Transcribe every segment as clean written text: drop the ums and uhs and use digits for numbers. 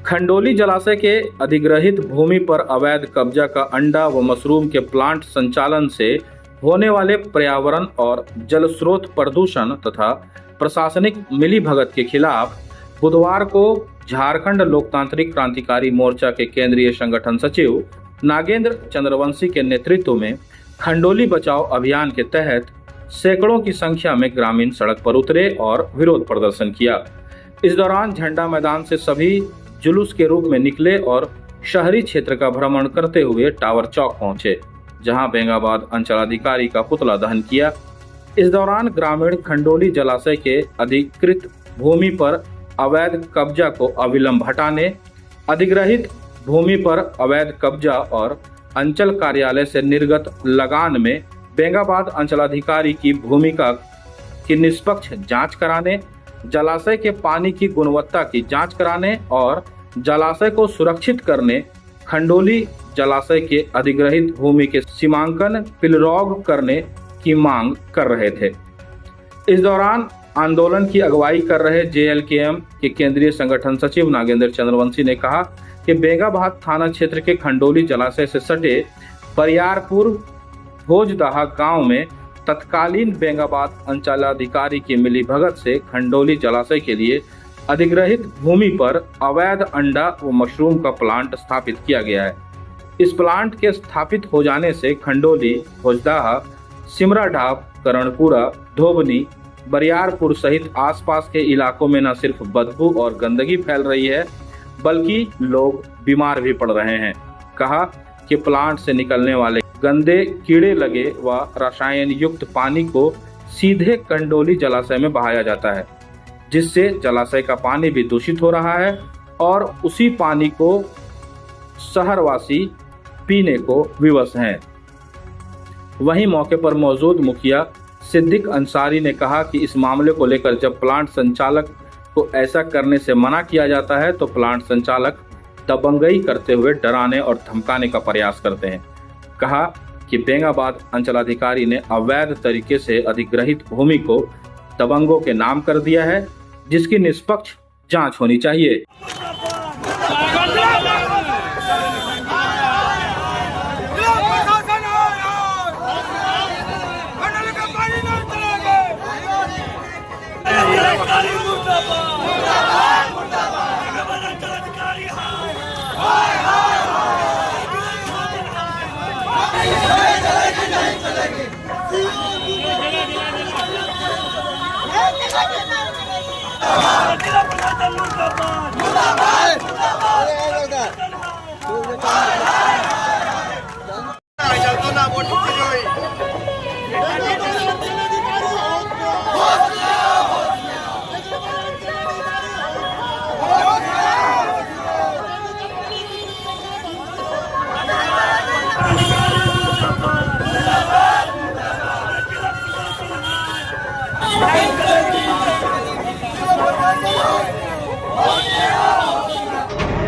खंडोली जलाशय के अधिग्रहित भूमि पर अवैध कब्जा का अंडा व मशरूम के प्लांट संचालन से होने वाले पर्यावरण और जल स्रोत प्रदूषण तथा प्रशासनिक मिलीभगत के खिलाफ बुधवार को झारखंड लोकतांत्रिक क्रांतिकारी मोर्चा के केंद्रीय संगठन सचिव नागेंद्र चंद्रवंशी के नेतृत्व में खंडोली बचाओ अभियान के तहत सैकड़ों की संख्या में ग्रामीण सड़क पर उतरे और विरोध प्रदर्शन किया। इस दौरान झंडा मैदान से सभी जुलूस के रूप में निकले और शहरी क्षेत्र का भ्रमण करते हुए टावर चौक पहुंचे, जहां बेंगाबाद अंचलाधिकारी का पुतला दहन किया। इस दौरान ग्रामीण खंडोली जलाशय के अधिकृत भूमि पर अवैध कब्जा को अविलंब हटाने, अधिग्रहित भूमि पर अवैध कब्जा और अंचल कार्यालय से निर्गत लगान में बेंगाबाद अंचलाधिकारी की भूमिका की निष्पक्ष जांच कराने, जलाशय के पानी की गुणवत्ता की जांच कराने और जलाशय को सुरक्षित करने, खंडोली जलाशय के अधिग्रहित भूमि के सीमांकन पिलरौग करने की मांग कर रहे थे। इस दौरान आंदोलन की अगुवाई कर रहे JLKM के केंद्रीय संगठन सचिव नागेंद्र चंद्रवंशी ने कहा कि बेंगाबाद थाना क्षेत्र के खंडोली जलाशय से सटे बरियारपुर भोजदाहा गांव में तत्कालीन बेंगाबाद अंचलाधिकारी की मिलीभगत से खंडोली जलाशय के लिए अधिग्रहित भूमि पर अवैध अंडा व मशरूम का प्लांट स्थापित किया गया है। इस प्लांट के स्थापित हो जाने से खंडोली, भोजदाहा, सिमराढाब, करणपुरा, धोबनी, बरियारपुर सहित आसपास के इलाकों में न सिर्फ बदबू और गंदगी फैल रही है, बल्कि लोग बीमार भी पड़ रहे हैं। कहा कि प्लांट से निकलने वाले गंदे कीड़े लगे व रसायन युक्त पानी को सीधे खंडोली जलाशय में बहाया जाता है, जिससे जलाशय का पानी भी दूषित हो रहा है और उसी पानी को शहरवासी पीने को विवश हैं। वहीं मौके पर मौजूद मुखिया सिद्दीक अंसारी ने कहा कि इस मामले को लेकर जब प्लांट संचालक को ऐसा करने से मना किया जाता है तो प्लांट संचालक दबंगई करते हुए डराने और धमकाने का प्रयास करते हैं। कहा कि बेंगाबाद अंचलाधिकारी ने अवैध तरीके से अधिग्रहित भूमि को दबंगों के नाम कर दिया है, जिसकी निष्पक्ष जांच होनी चाहिए।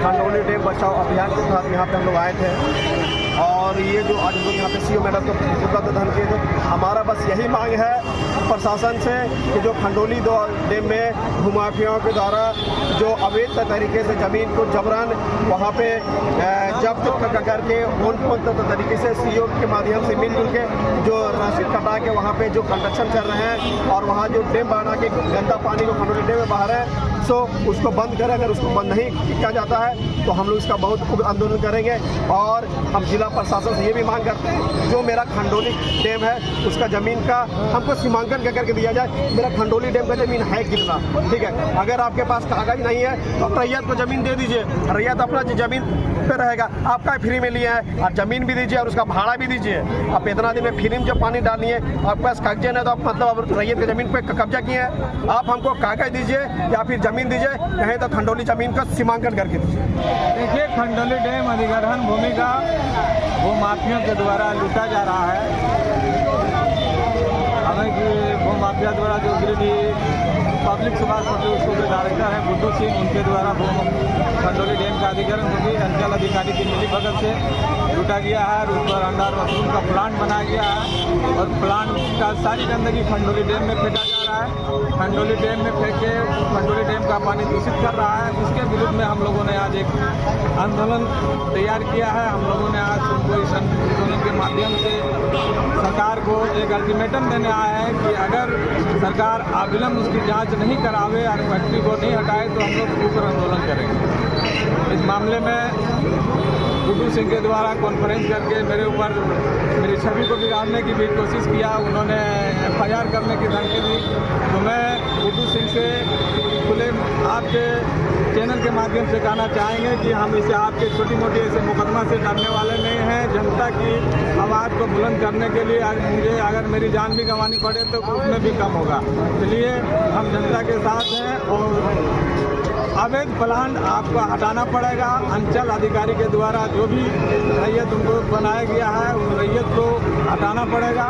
खंडोली डैम बचाओ अभियान के तहत यहाँ पे हम लोग आए थे और ये जो आज हम लोग यहाँ पे CO मैडम को पुतला दहन किए थे। हमारा बस यही मांग है प्रशासन से कि जो खंडोली डैम में भूमाफियाओं के द्वारा जो अवैध तरीके से ज़मीन को जबरन वहाँ पे जब्त करके उन तरीके से CO के माध्यम से मिलजुल के जो रसीद कटा के वहाँ पे जो कंस्ट्रक्शन कर रहे हैं और वहाँ जो डैम बना के गंदा पानी को खंडोली डैम में बहा रहे हैं, सो उसको बंद करें। अगर उसको बंद नहीं किया जाता है तो हम लोग इसका बहुत उग्र आंदोलन करेंगे। और हम जिला प्रशासन से ये भी मांग करते हैं जो मेरा खंडोली डैम है उसका ज़मीन का हमको सीमांकन करके दिया जाए। मेरा खंडोली डैम का ज़मीन है कितना, ठीक है। अगर आपके पास कागज नहीं है तो रैयत को ज़मीन दे दीजिए, रैयत अपना ज़मीन पे रहेगा, आपका फ्री में लिया है और ज़मीन भी दीजिए और उसका भाड़ा भी दीजिए। आप इतना दिन में फ्री में जब पानी डालिए, आपके पास कागज है तो आप मतलब रैयत की ज़मीन पे कब्जा किए हैं, आप हमको कागज दीजिए या फिर ज़मीन दीजिए, कहें तो खंडोली ज़मीन का सीमांकन करके दीजिए। देखिए, खंडोली डैम अधिग्रहण भूमि का भूमाफियों के द्वारा लूटा जा रहा है। हमें भूमाफिया द्वारा जो गिरडी पब्लिक सुभाष पटेल स्कूल के डायरेक्टर हैं बुद्धू सिंह, उनके द्वारा खंडोली डैम का अधिग्रहण होगी अंचल अधिकारी की मिलीभगत से लूटा गया है। उस पर अंडा और मशरूम का प्लांट बनाया गया है और प्लांट का सारी गंदगी खंडोली डैम में फेंका जा रहा है। खंडोली डैम में फेंक के खंडोली डैम का पानी दूषित कर रहा है। उसके विरुद्ध में हम लोगों ने आज एक आंदोलन तैयार किया है। हम लोगों ने आज उनको इस आंदोलन के माध्यम से सरकार को एक अल्टीमेटम देने आए हैं कि अगर सरकार अविलंब उसकी जांच नहीं करावे और फैक्ट्री को नहीं हटाए तो हम लोग ऊपर आंदोलन करेंगे। इस मामले में बुद्धू सिंह के द्वारा कॉन्फ्रेंस करके मेरे ऊपर मेरी छवि को बिगाड़ने की भी कोशिश किया। उन्होंने FIR करने की धमकी दी। तो मैं बुद्धू सिंह से खुले आपके चैनल के माध्यम से कहना चाहेंगे कि हम इसे आपके छोटी मोटी ऐसे मुकदमा से डरने वाले नहीं हैं। जनता की आवाज़ को बुलंद करने के लिए मुझे अगर मेरी जान भी गंवानी पड़े तो उसमें भी कम होगा। इसलिए हम जनता के साथ हैं और अवैध प्लांट आपको हटाना पड़ेगा। अंचल अधिकारी के द्वारा जो भी रैयत उनको बनाया गया है उस रैयत को हटाना पड़ेगा।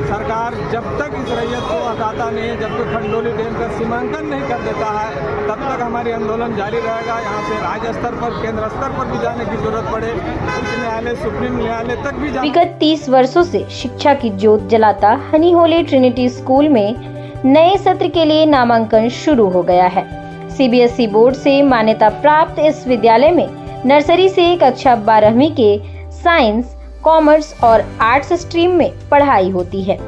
सरकार जब तक इस रैयत को हटाता नहीं है, जब तक खंडोली डैम का सीमांकन नहीं कर देता है, तब तक हमारी आंदोलन जारी रहेगा। यहाँ से राज्य स्तर पर, केंद्र स्तर पर भी जाने की जरूरत पड़े, उच्च न्यायालय, सुप्रीम न्यायालय तक भी जाने। विगत 30 वर्षों से शिक्षा की ज्योत जलाता हनी होली ट्रिनिटी स्कूल में नए सत्र के लिए नामांकन शुरू हो गया है। CBSE बोर्ड से मान्यता प्राप्त इस विद्यालय में नर्सरी से कक्षा 12वीं के साइंस, कॉमर्स और आर्ट्स स्ट्रीम में पढ़ाई होती है।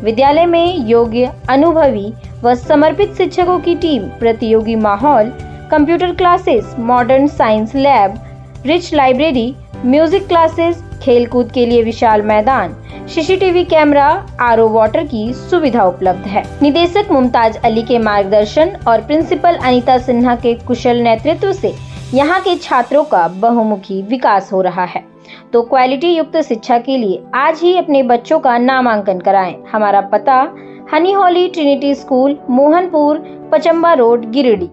विद्यालय में योग्य, अनुभवी व समर्पित शिक्षकों की टीम, प्रतियोगी माहौल, computer classes, modern science lab, rich library, music classes, खेलकूद के लिए विशाल मैदान, CCTV कैमरा, RO वाटर की सुविधा उपलब्ध है। निदेशक मुमताज अली के मार्गदर्शन और प्रिंसिपल अनीता सिन्हा के कुशल नेतृत्व से यहाँ के छात्रों का बहुमुखी विकास हो रहा है। तो क्वालिटी युक्त शिक्षा के लिए आज ही अपने बच्चों का नामांकन कराएं। हमारा पता Honey Holi Trinity school, Mohanpur, Pachamba road, Giridih.